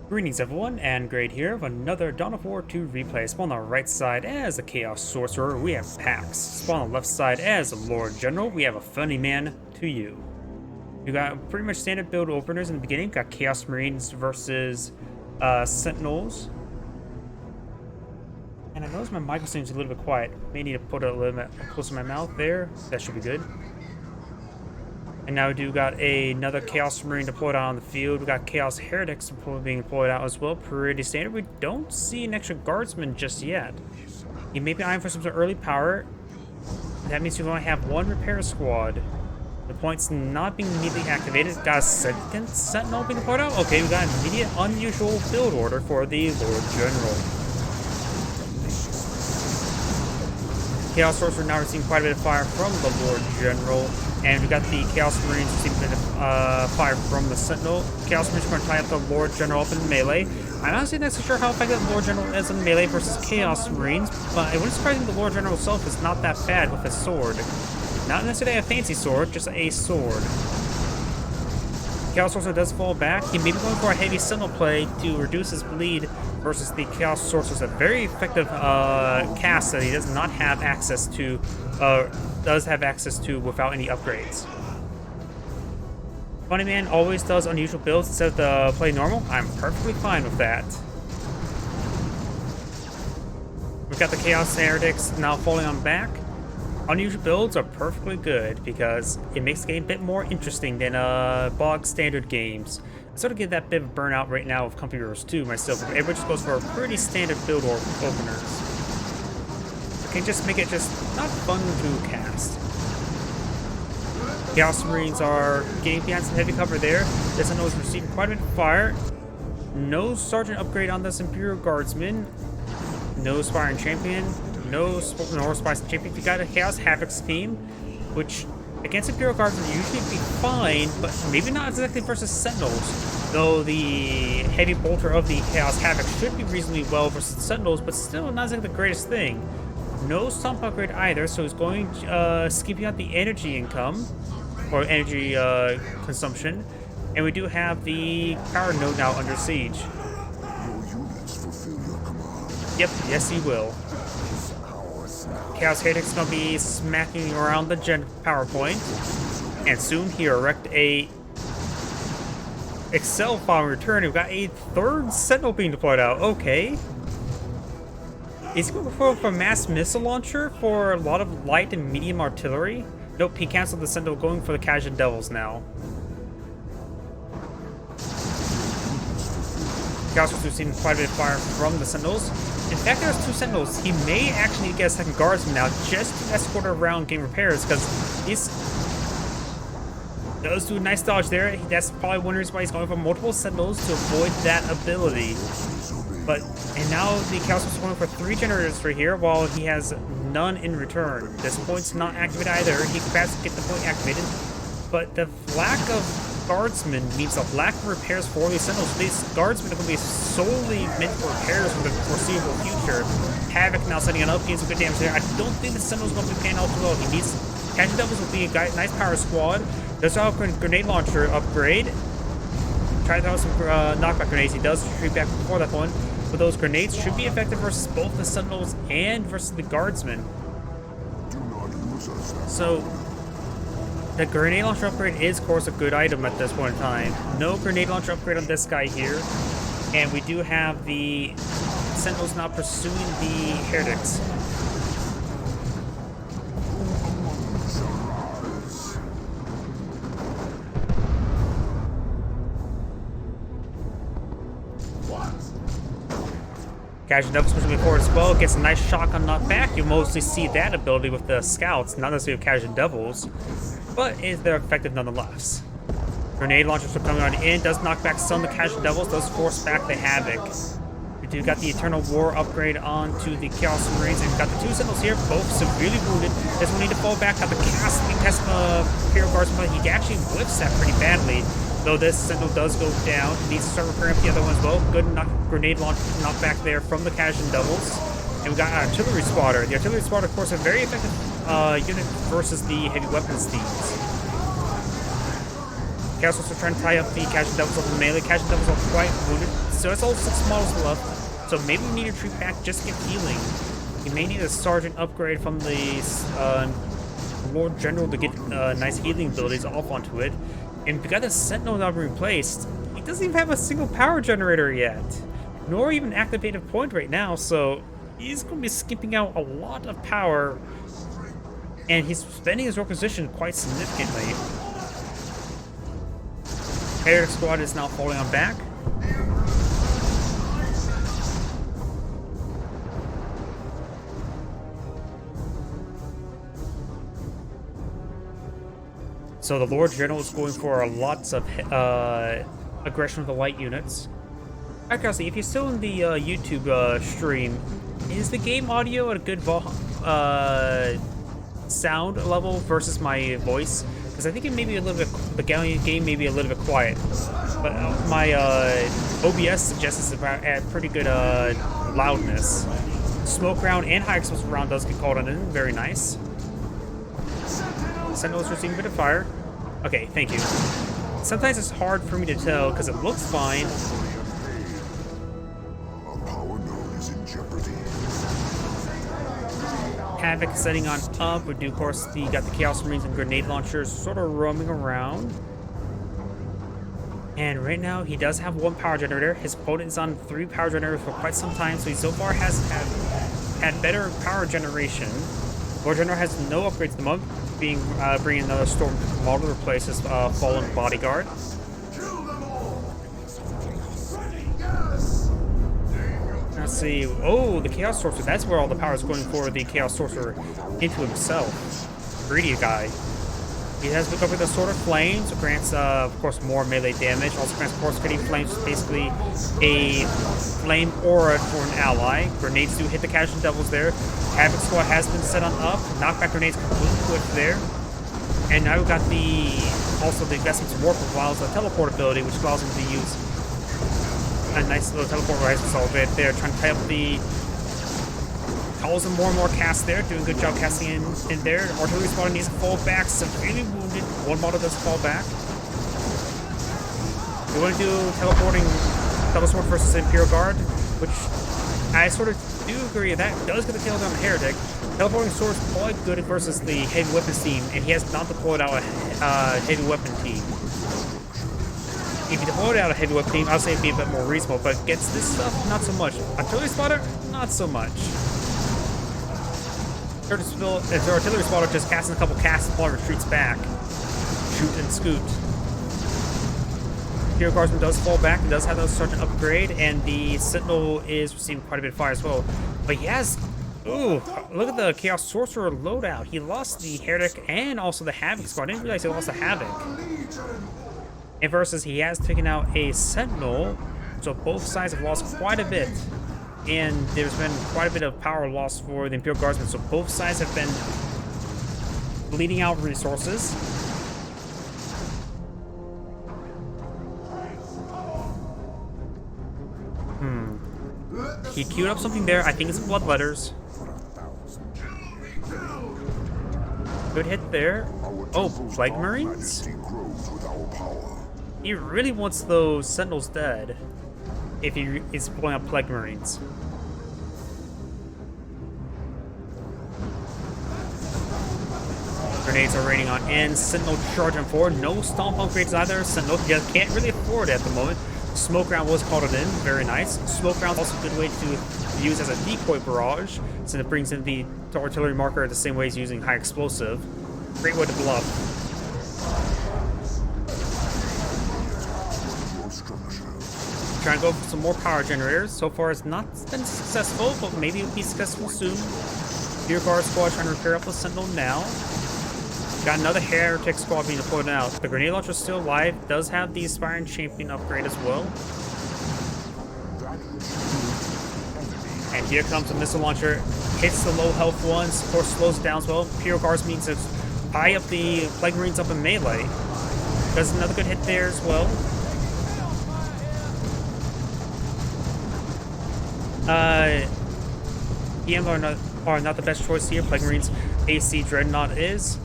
Greetings everyone, and Grade here of another Dawn of War 2 replay. Spawn on the right side as a Chaos Sorcerer, we have Pax. Spawn on the left side as a Lord General, we have a funnyman2u. We got pretty much standard build openers in the beginning. Got Chaos Marines versus Sentinels. And I noticed my mic seems a little bit quiet. May need to put it a little bit closer to my mouth there. That should be good. And now we do got another Chaos Marine deployed out on the field. We got Chaos Heretics being deployed out as well. Pretty standard. We don't see an extra Guardsman just yet. He may be eyeing for some sort of early power. That means we only have one repair squad. The point's not being immediately activated. Got a second Sentinel being deployed out. Okay, we got an immediate unusual build order for the Lord General. Chaos Sorcerer now receiving quite a bit of fire from the Lord General. And we got the Chaos Marines receiving a bit of fire from the Sentinel. Chaos Marines are going to tie up the Lord General up in melee. I'm honestly not so sure how effective the Lord General is in melee versus Chaos Marines, but it wouldn't surprise me the Lord General himself is not that bad with a sword. Not necessarily a fancy sword, just a sword. Chaos Sorcerer does fall back. He may be going for a heavy Sentinel play to reduce his bleed versus the Chaos Sorcerer's a very effective cast that he does not have access to, without any upgrades. Funnyman always does unusual builds instead of the play normal. I'm perfectly fine with that. We've got the Chaos Heretics now falling on back. Unusual builds are perfectly good because it makes the game a bit more interesting than bog standard games. I sort of get that bit of burnout right now with Comfy Heroes 2 myself. Everyone just goes for a pretty standard build or openers. It can just make it just not fun to cast. Chaos Marines are getting behind some heavy cover there. This one is receiving quite a bit of fire. No Sergeant upgrade on this Imperial Guardsman. No Aspiring Champion. No Spice Champion. We got a Chaos Havoc team, which against Imperial Guards would usually be fine, but maybe not exactly versus Sentinels. Though the Heavy Bolter of the Chaos Havoc should be reasonably well versus Sentinels, but still not exactly the greatest thing. No Stomp upgrade either, so he's going skipping out the energy income, or energy consumption. And we do have the power node now under siege. Yep, yes he will. Chaos Heretics gonna be smacking around the power point, and soon he'll erect a Excel following return. We've got a third Sentinel being deployed out. Okay. Is he going for mass missile launcher for a lot of light and medium artillery? Nope, he canceled the Sentinel, going for the Cajun Devils now. Chaos was receiving quite a bit of fire from the Sentinels. In fact, there's two Sentinels. He may actually get a second Guardsman now just to escort around game repairs, because he's does do a nice dodge there. That's probably one reason why he's going for multiple Sentinels to avoid that ability. And now the Chaos is going for 3 generators right here, while he has none in return. This point's not activated either. He can perhaps get the point activated, but the lack of Guardsmen means a lack of repairs for these Sentinels. These Guardsmen are going to be solely meant for repairs for the foreseeable future. Havoc now setting it up, getting some good damage there. I don't think the Sentinel's going to be panning out too well. He needs Cajun Devils will be a nice power squad. There's also a grenade launcher upgrade. Try to throw some knockback grenades. He does retreat back before that one. But those grenades should be effective versus both the Sentinels and versus the Guardsmen. So the grenade launcher upgrade is, of course, a good item at this point in time. No grenade launcher upgrade on this guy here. And we do have the Sentinels now pursuing the Heretics. Cajun Devils pushing forward as well, gets a nice shotgun knockback. You mostly see that ability with the Scouts, not necessarily with Cajun Devils, but they're effective nonetheless. Grenade launchers are coming on in, does knock back some of the Cajun Devils, does force back the Havoc. We do got the Eternal War upgrade onto the Chaos Marines, and we've got the 2 Sentinels here, both severely wounded. This one need to fall back, got the Imperial Guardsman, he actually whips that pretty badly. Though this Sentinel does go down, he needs to start repairing the other one as well. Good grenade launch knockback there from the Cajun Devils. And we got an Artillery Spotter. The Artillery Spotter, of course, a very effective unit versus the heavy weapons teams. Chaos Sorcerer trying to tie up the Casual Devils of the melee. Casual Devils are quite wounded, so that's all 6 models left. So maybe we need to retreat back, just get healing. You may need a Sergeant upgrade from the Lord General to get nice healing abilities off onto it. And we got the Sentinel not replaced. He doesn't even have a single power generator yet, nor even activated point right now, so he's going to be skipping out a lot of power, and he's spending his requisition quite significantly. Heretic Squad is now falling on back. So the Lord General is going for lots of aggression with the light units. Actually, if you're still in the YouTube stream, is the game audio at a good sound level versus my voice? Because I think it may be a little bit, the game may be a little bit quiet. But my OBS suggests it's at pretty good loudness. Smoke round and high explosive round does get called on in, very nice. Sentinel is receiving a bit of fire. Okay, thank you. Sometimes it's hard for me to tell because it looks fine. Havoc setting on up. We do, of course, got the Chaos Marines and grenade launchers sort of roaming around. And right now, he does have 1 power generator. His opponent is on 3 power generators for quite some time, so he so far has had better power generation. Lord General has no upgrades at the moment, bringing another Storm model to replace his fallen bodyguard. Let's see. Oh, the Chaos Sorcerer. That's where all the power is going for the Chaos Sorcerer into himself. Greedy guy. He has become with a Sword of Flames, so grants, of course, more melee damage. Also grants Coruscating Flames, which is basically a flame aura for an ally. Grenades do hit the Casual Devils there. Havoc Squad has been set on up. Knockback grenades completely whipped there. And now we've got also the investments in Warp Vials, the teleport ability, which allows him to use a nice little teleport rise assault right there, trying to tie up the calls him more and more cast there, doing a good job casting in there. Artillery Squad needs to fall back, severely wounded. 1 model does fall back. We want to do teleporting Double Sword versus Imperial Guard, which I sort of do agree that does get the tail down the Heretic. Teleporting Sword is probably good versus the Heavy Weapons team, and he has not deployed out a Heavy Weapon team. If you deployed out a Heavy Weapon team, I'll say it'd be a bit more reasonable, but against this stuff, not so much. Artillery Spotter, not so much. If the Artillery Spotter just casting a couple casts and retreats back. Shoot and scoot. Hero Guardsman does fall back and does have those Sergeant upgrade, and the Sentinel is receiving quite a bit of fire as well. But he has... Ooh, look at the Chaos Sorcerer loadout. He lost the Heretic and also the Havoc Squad. I didn't realize he lost the Havoc. And versus he has taken out a Sentinel, so both sides have lost quite a bit. And there's been quite a bit of power loss for the Imperial Guardsmen, so both sides have been bleeding out resources. He queued up something there. I think it's Bloodletters. Good hit there. Oh, Plague Marines? He really wants those Sentinels dead if he is pulling up Plague Marines. Grenades are raining on in. Sentinel charging forward. No stomp upgrades either. Sentinel just can't really afford it at the moment. Smoke round was called in. Very nice. Smoke round is also a good way to use as a decoy barrage, since it brings in the artillery marker the same way as using high explosive. Great way to bluff. Trying to go for some more power generators. So far it's not been successful, but maybe it'll be successful soon. Hero Guard Squad trying to repair up the Sentinel now. Got another Heretic Squad being deployed out. The Grenade Launcher is still alive. Does have the Aspiring Champion upgrade as well. And here comes the Missile Launcher. Hits the low health ones. Of course, slows it down as well. Imperial Guards means to tie up the Plague Marines up in melee. Does another good hit there as well. PM are not the best choice here. Plague Marines AC Dreadnought is.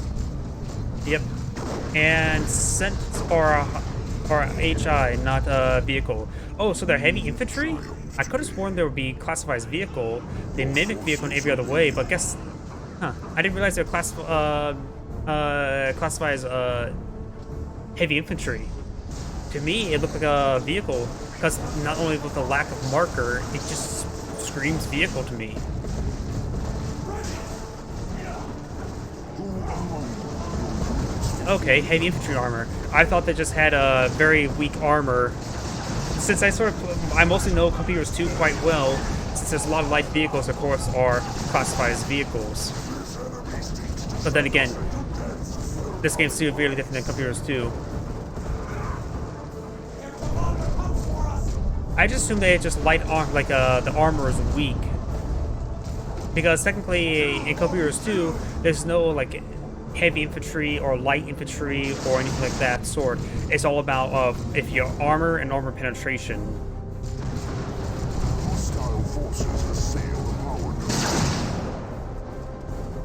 Yep. And Or HI, not vehicle. Oh, so they're heavy infantry? I could have sworn there would be classified as vehicle. They mimic vehicle in every other way, but guess... Huh. I didn't realize they're classified as heavy infantry. To me, it looked like a vehicle, because not only with the lack of marker, it just screams vehicle to me. Okay, heavy infantry armor. I thought they just had a very weak armor. Since I mostly know Computers 2 quite well, since there's a lot of light vehicles, of course, are classified as vehicles. But then again, this game's severely different than Computers 2. I just assume they just light arm, like the armor is weak. Because technically in Computers 2, there's no like heavy infantry or light infantry or anything like that sort. It's all about if your armor and armor penetration.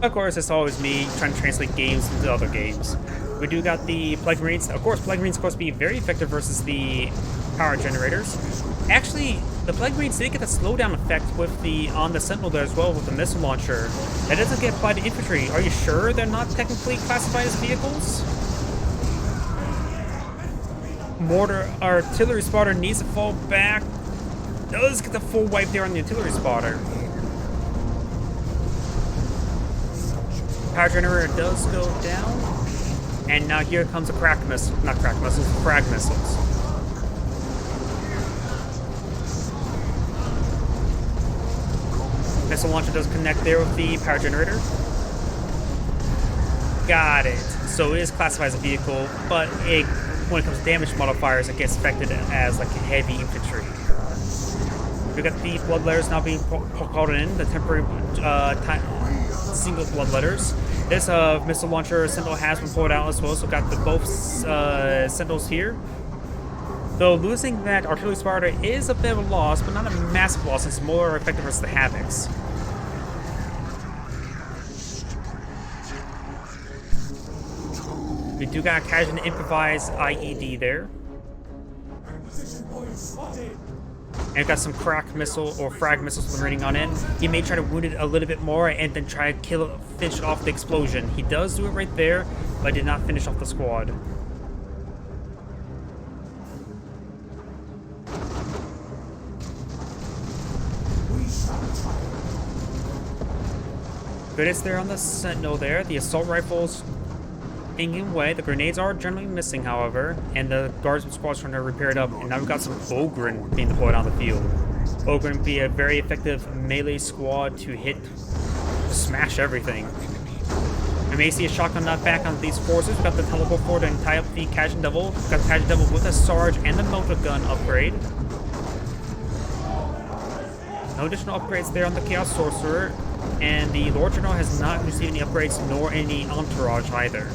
Of course, it's always me trying to translate games into other games. We do got the Plague Marines. Of course, Plague Marines, of course, be very effective versus the power generators. Actually, the Plague Marines did get a slowdown effect with on the Sentinel there as well with the missile launcher. That doesn't get applied to infantry. Are you sure they're not technically classified as vehicles? Mortar artillery spotter needs to fall back. Does get the full wipe there on the artillery spotter. Power generator does go down. And now here comes a frag missiles. Missile launcher does connect there with the power generator. Got it. So it is classified as a vehicle, but when it comes to damage modifiers, it gets affected as like heavy infantry. We got the blood letters now being called in, the temporary single blood letters. This missile launcher Sentinel has been pulled out as well, so got the both Sentinels here. Though losing that artillery spotter is a bit of a loss, but not a massive loss, since it's more effective versus the Havocs. We do got a casual improvised IED there. And we've got some crack missile or frag missiles raining on in. He may try to wound it a little bit more and then try to finish off the explosion. He does do it right there, but did not finish off the squad. Good hits there on the Sentinel there. The assault rifles hanging away. The grenades are generally missing, however, and the guardsman squad's trying to repair it up. And now we've got some Ogren being deployed on the field. Ogren be a very effective melee squad to hit, smash everything. We may see a shotgun knock back on these forces. We've got the teleport forward and tie up the Cajun Devil. We've got the Cajun Devil with a Sarge and the motor gun upgrade. No additional upgrades there on the Chaos Sorcerer. And the Lord General has not received any upgrades, nor any entourage either.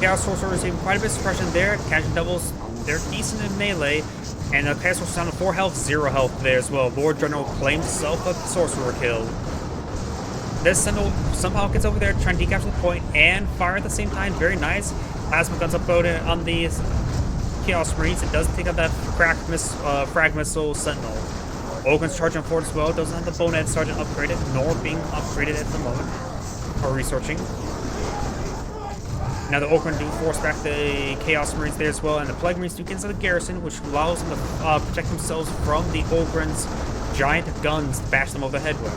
Chaos Sorcerer receiving quite a bit of suppression there. Cajun Devils, they're decent in melee. And the Chaos Sorcerer down to 4 health, 0 health there as well. Lord General claims himself a Sorcerer kill. This Sentinel somehow gets over there trying to decapture the point and fire at the same time. Very nice. Plasma guns uploaded on the Chaos Marines. It does take out that frag missile Sentinel. Ogren's charging forward as well. Doesn't have the Bonehead Sergeant upgraded, nor being upgraded at the moment. Or researching. Now the Ogren do force back the Chaos Marines there as well, and the Plague Marines do get into the garrison, which allows them to protect themselves from the Ogren's giant guns to bash them over the head with.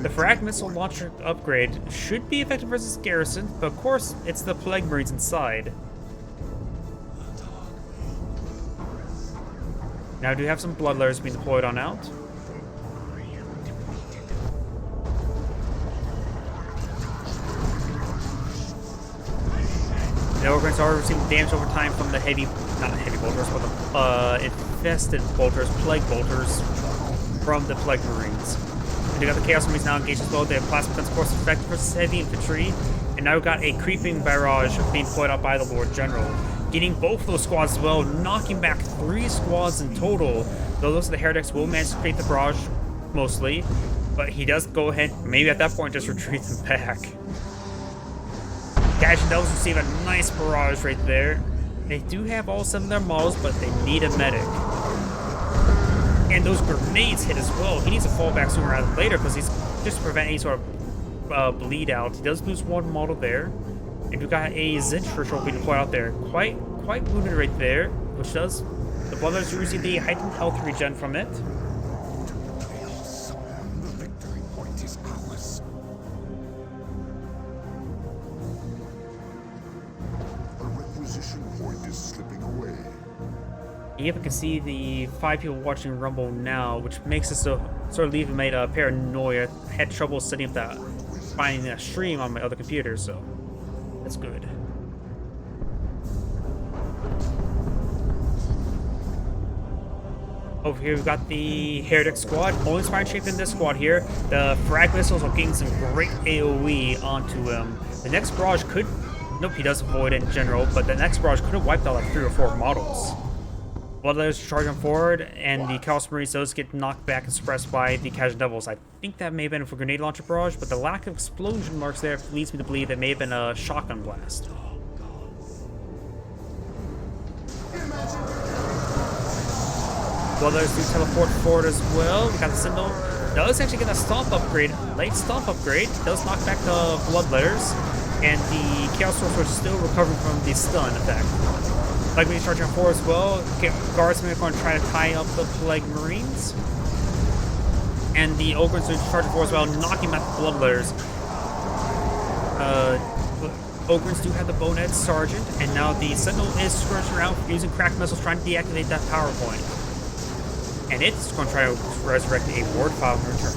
The frag missile launcher upgrade should be effective versus garrison, but of course, it's the Plague Marines inside. Now I do have some Bloodletters being deployed on out. The Ogres are receiving damage over time from the not heavy bolters, but the infested bolters, plague bolters from the Plague Marines. And we got the Chaos Marines now engaged as well. They have plasma guns, of course, effective versus heavy infantry. And now we've got a creeping barrage being deployed out by the Lord General. getting both of those squads as well, knocking back 3 squads in total. Though those are the heretics will manage to create the barrage mostly, but he does go ahead, maybe at that point, just retreat them back. Agion Devils receive a nice barrage right there. They do have all 7 of their models, but they need a medic. And those grenades hit as well. He needs to fall back sooner rather than later because he's just to prevent any sort of bleed out. He does lose 1 model there. And we've got a Zinch ritual being deployed out there. Quite wounded right there, which does. The Bloodletters do receive the heightened health regen from it. You even can see the 5 people watching Rumble now, which makes us sort of leave me paranoia. I had trouble setting up that, finding that stream on my other computer, so that's good. Over here we've got the Heretic squad, only spine shape in this squad here. The frag missiles are getting some great AoE onto him. The next barrage could, nope, he does avoid it in general, but the next barrage could have wiped out like 3 or 4 models. Bloodletters charging forward, and the Chaos Marines does get knocked back and suppressed by the Agion Devils. I think that may have been for grenade launcher barrage, but the lack of explosion marks there leads me to believe it may have been a shotgun blast. Bloodletters do teleport forward as well. We got the Sentinel. Does actually get a stomp upgrade, late stomp upgrade. Does knock back the Bloodletters, and the Chaos Sorcerer is still recovering from the stun effect. Plague Marines charging forward as well. Guardsmen are going to try to tie up the Plague Marines. And the Ogrins are charging forward as well, knocking back the Bloodletters. Ogrins do have the Bonehead Sergeant, and now the Sentinel is skirting around using crack missiles trying to deactivate that power point. And it's going to try to resurrect a ward file in return.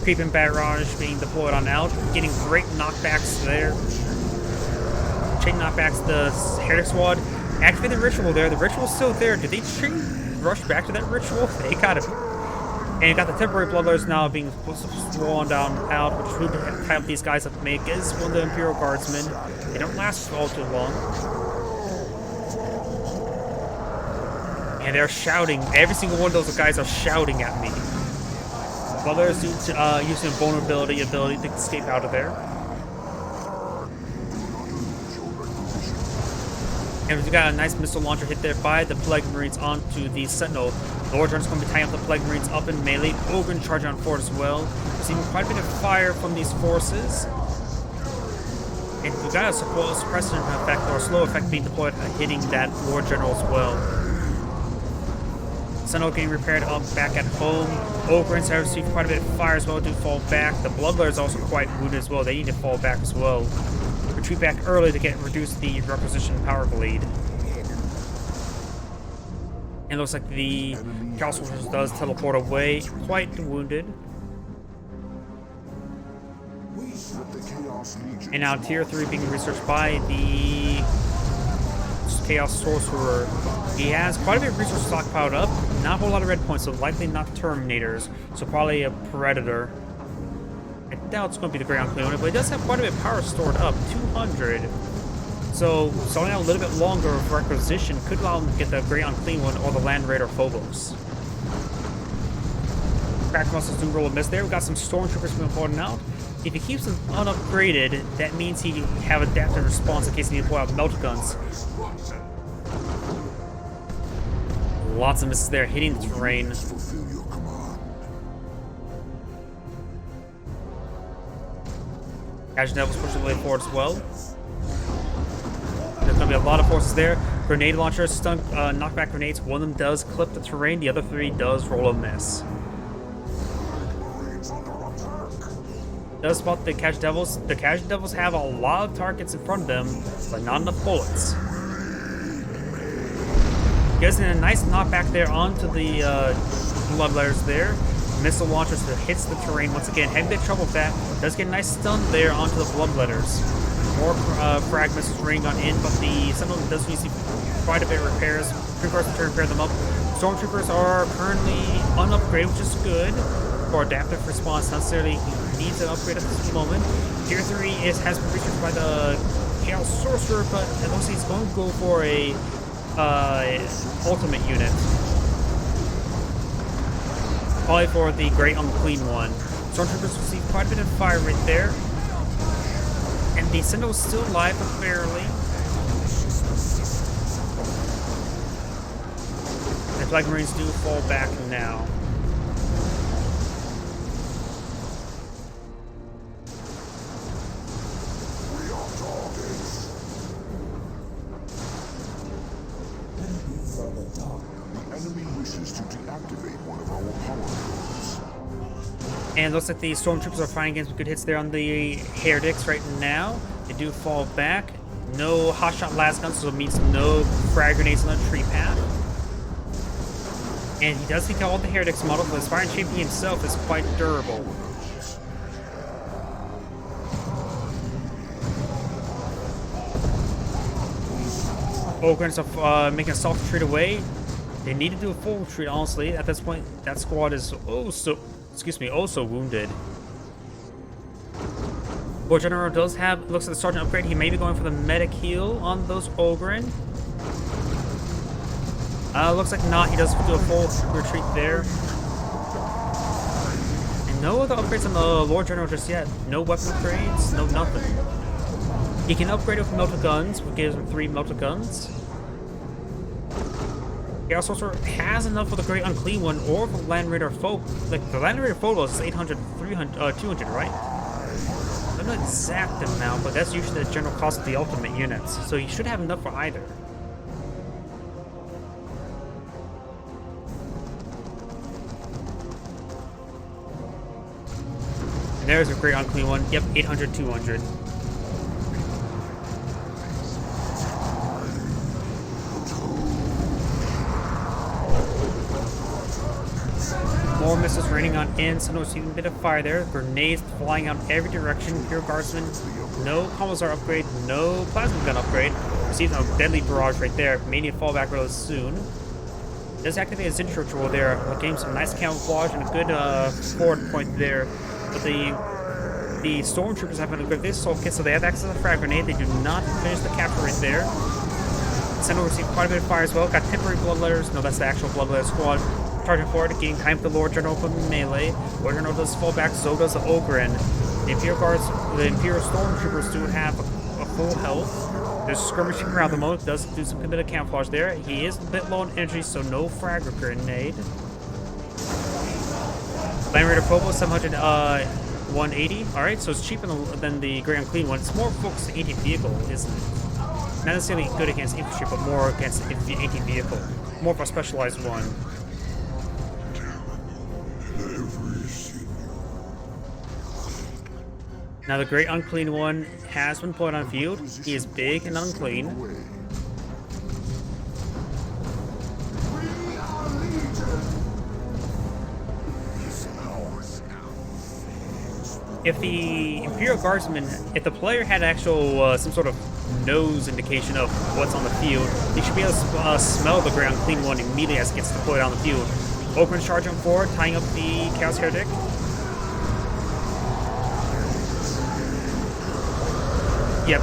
Creeping barrage being deployed on out, getting great knockbacks there. Chain knockbacks the Heretic squad. Activate the ritual there. The ritual's still there. Did they rush back to that ritual? They got it. And you got the temporary Bloodletters now being swollen down out, which would tie up these guys up to make is one of the Imperial Guardsmen. They don't last all too long. And they're shouting. Every single one of those guys are shouting at me. Bloodletters using a vulnerability ability to escape out of there. And we've got a nice missile launcher hit there by the Plague Marines onto the Sentinel. The Lord is going to be tying up the Plague Marines up in melee. Ogren charging on forward as well. Receiving quite a bit of fire from these forces. And we've got a suppressant effect or a slow effect being deployed, hitting that Lord General as well. Sentinel getting repaired up back at home. Ogrins have received quite a bit of fire as well, do fall back. The Bloodletters is also quite wounded as well. They need to fall back as well. Retreat back early to reduce the requisition power bleed. And it looks like the Chaos Sorcerer does teleport away, quite wounded. And now Tier 3 being researched by the Chaos Sorcerer. He has quite a bit of resources stockpiled up, not a whole lot of red points, so likely not Terminators, so probably a Predator. I doubt it's going to be the Grey Unclean One, but it does have quite a bit of power stored up, 200. So, stalling out a little bit longer of requisition could allow him to get the Grey Unclean One or the Land Raider Phobos. Crack muscles do roll a miss there. We've got some Stormtroopers being floating out. If he keeps them unupgraded, that means he can have adaptive response in case he needs to pull out melt guns. Lots of misses there, hitting the terrain. Agion Devils pushing the way forward as well. There's going to be a lot of forces there. Grenade launchers, stun, knockback grenades. One of them does clip the terrain. The other 3 does roll a miss. Does spot the Agion Devils. The Agion Devils have a lot of targets in front of them, but not enough bullets. Gets in a nice knockback there onto the Bloodletters there. Missile launchers that hits the terrain once again. Had a bit of trouble with that. Does get a nice stun there onto the Bloodletters. More frag missiles raining on in, but the Sentinel does receive quite a bit of repairs. Pre-cars to repair them up. Stormtroopers are currently unupgraded, which is good for adaptive response. Not necessarily he needs an upgrade at this moment. Tier 3 has been researched by the Chaos Sorcerer, but it looks like he's going to go for a ultimate unit. Probably for the Great Unclean One. Stormtroopers receive quite a bit of fire right there. And the Sentinel's still alive, but barely. The Flag Marines do fall back now. And it looks like the Stormtroopers are fighting against some good hits there on the Heretics right now. They do fall back. No hotshot last guns, so it means no frag grenades on the tree path. And he does take out all the Heretics model, but his Fire and Champion himself is quite durable. Ogrins are making a soft retreat away. They need to do a full retreat, honestly. At this point, that squad is also wounded. Lord General does have, looks at the Sergeant upgrade. He may be going for the medic heal on those Ogren. Looks like not. He does do a full retreat there. And no other upgrades on the Lord General just yet. No weapon upgrades, no nothing. He can upgrade with melted guns, which gives him 3 melted guns. Chaos Sorcerer has enough for the Great Unclean One or for Land Raider Foe. Like, the Land Raider Phobos is 800, 300, 200, right? I don't know the exact amount, but that's usually the general cost of the ultimate units. So you should have enough for either. And there's a Great Unclean One. Yep, 800, 200. More missiles raining on in. Sentinel receiving a bit of fire there. Grenades flying out every direction. Pure Guardsman. No Commissar upgrade. No Plasma Gun upgrade. Receiving a deadly barrage right there. May need to fall back real soon. Does activate a Zinch Ritual there. Getting some nice camouflage and a good forward point there. But the Stormtroopers have an aggressive assault kit, so they have access to the frag grenade. They do not finish the capture right there. Sentinel received quite a bit of fire as well. Got temporary Bloodletters. No, that's the actual Bloodletter squad. Charging forward, gaining time with the Lord General from melee. Lord General does fall back, so does the Ogren. The Imperial Guards, the Imperial Stormtroopers do have a full health. There's skirmishing around the moment, does do some bit of camouflage there. He is a bit low on energy, so no frag grenade. Land Raider Phobos 700, 180. Alright, so it's cheaper than the Great Unclean One. It's more focused on anti-vehicle, isn't it? Not necessarily good against infantry, but more against the anti-vehicle. More of a specialized one. Now the Great Unclean One has been put on field. He is big and unclean. If the Imperial Guardsman, if the player had actual some sort of nose indication of what's on the field, they should be able to smell the Great Unclean One immediately as it gets deployed on the field. Ogren charging forward, tying up the Chaos Heretic. Yep.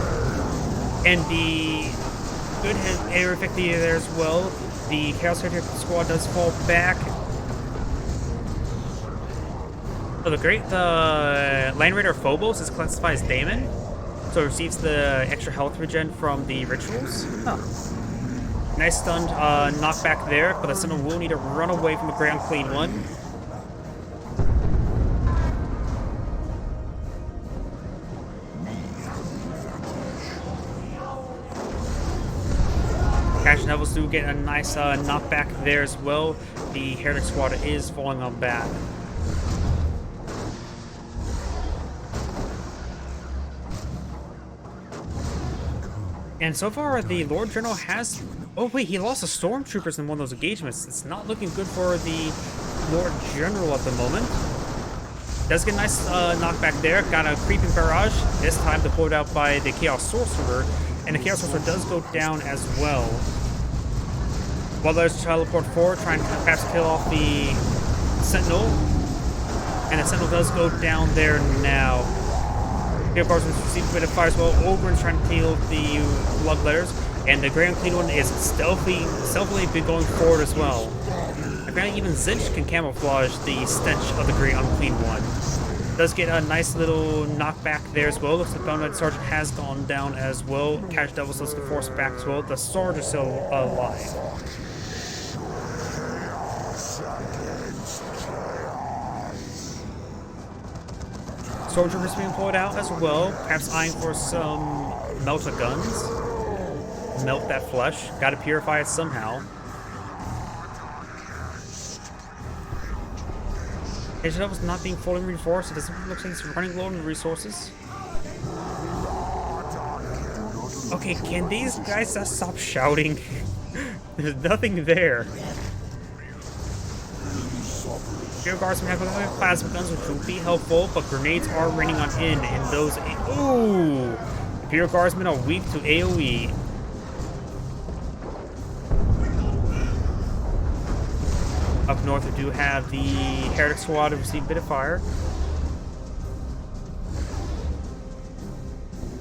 And the good air effect there as well. The Chaos Heretic squad does fall back. So the Land Raider Phobos is classified as Daemon, so it receives the extra health regen from the rituals. Huh. Nice stunned knockback there, but the Sentinel will need to run away from the Great Unclean One. Passion Devils do get a nice knockback there as well. The Heretic squad is falling on back. And so far, the Lord General has... Oh wait, he lost the Stormtroopers in one of those engagements. It's not looking good for the Lord General at the moment. Does get a nice knockback there. Got a creeping barrage. This time deployed out by the Chaos Sorcerer. And the Chaos Sorcerer does go down as well. While there's teleport forward, trying to perhaps kill off the Sentinel. And the Sentinel does go down there now. Here, of course, we receive a bit of fire as well. Ogren's trying to kill the Bloodletters, and the Grey Unclean One is stealthily been going forward as well. Apparently, even Zinch can camouflage the stench of the Grey Unclean One. Does get a nice little knockback there as well. Looks like the Bonehead Sergeant has gone down as well. Cash Devils looks to force back as well. The Sword is still alive. Soldier is being employed out as well, perhaps eyeing for some melta guns. Melt that flesh. Gotta purify it somehow. His level's not being fully reinforced. It doesn't look like he's running low on resources. Okay, can these guys just stop shouting? There's nothing there. Imperial Guardsmen have a lot of plasma guns, which will be helpful, but grenades are raining on in, and those... Ooh! Imperial Guardsmen are weak to AoE. Up north, we do have the Heretic Squad who receive a bit of fire.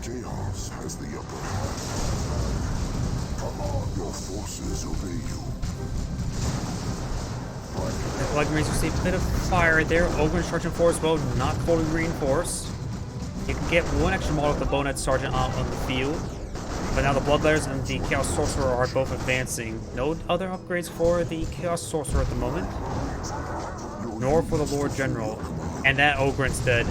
Chaos has the upper hand. Command your forces obey you. The Blood Marines receive a bit of fire there. Ogren's charging forward as well, not fully reinforced. You can get one extra model with the Bonehead Sergeant out on the field. But now the Bloodletters and the Chaos Sorcerer are both advancing. No other upgrades for the Chaos Sorcerer at the moment. Nor for the Lord General. And that Ogren's dead.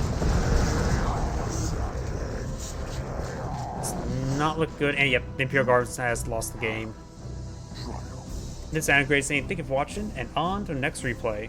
It's not look good. And yep, the Imperial Guards has lost the game. This is Anna Gray saying thank you for watching, and on to the next replay.